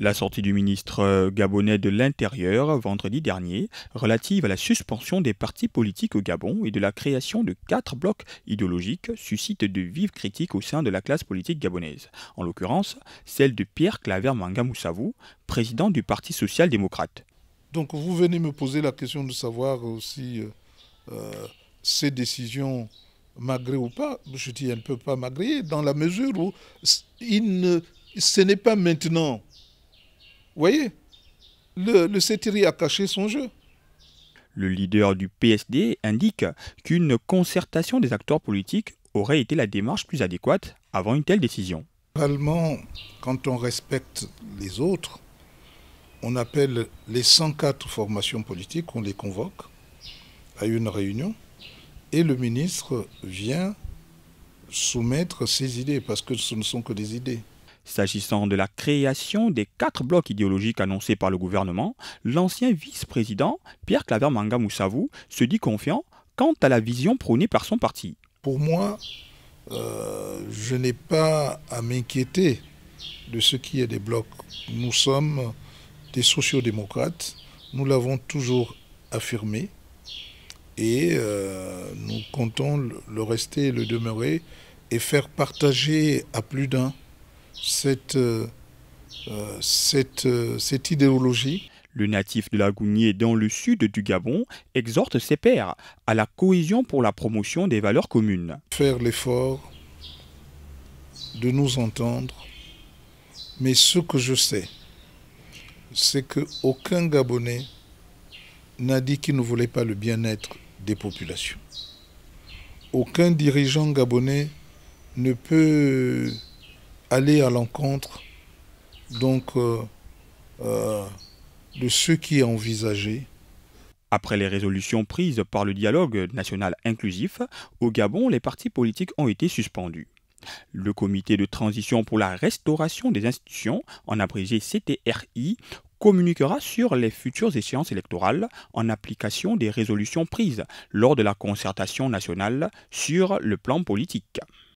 La sortie du ministre gabonais de l'Intérieur vendredi dernier, relative à la suspension des partis politiques au Gabon et de la création de 4 blocs idéologiques, suscite de vives critiques au sein de la classe politique gabonaise, en l'occurrence celle de Pierre Claver Manga Moussavou, président du Parti social-démocrate. Donc vous venez me poser la question de savoir si ces décisions m'agréent ou pas. Je dis, elles ne peuvent pas m'agréer dans la mesure où ce n'est pas maintenant. Vous voyez, le CETIRI a caché son jeu. Le leader du PSD indique qu'une concertation des acteurs politiques aurait été la démarche plus adéquate avant une telle décision. Généralement, quand on respecte les autres, on appelle les 104 formations politiques, on les convoque à une réunion et le ministre vient soumettre ses idées, parce que ce ne sont que des idées. S'agissant de la création des 4 blocs idéologiques annoncés par le gouvernement, l'ancien vice-président Pierre Claver Manga Moussavou se dit confiant quant à la vision prônée par son parti. Pour moi, je n'ai pas à m'inquiéter de ce qui est des blocs. Nous sommes des sociodémocrates, nous l'avons toujours affirmé et nous comptons le rester et le demeurer et faire partager à plus d'un cette idéologie. Le natif de la Gougnée dans le sud du Gabon exhorte ses pairs à la cohésion pour la promotion des valeurs communes. Faire l'effort de nous entendre, mais ce que je sais, c'est qu'aucun Gabonais n'a dit qu'il ne voulait pas le bien-être des populations. Aucun dirigeant gabonais ne peut aller à l'encontre donc de ce qui est envisagé. Après les résolutions prises par le dialogue national inclusif, au Gabon, les partis politiques ont été suspendus. Le comité de transition pour la restauration des institutions, en abrégé CTRI, communiquera sur les futures échéances électorales en application des résolutions prises lors de la concertation nationale sur le plan politique.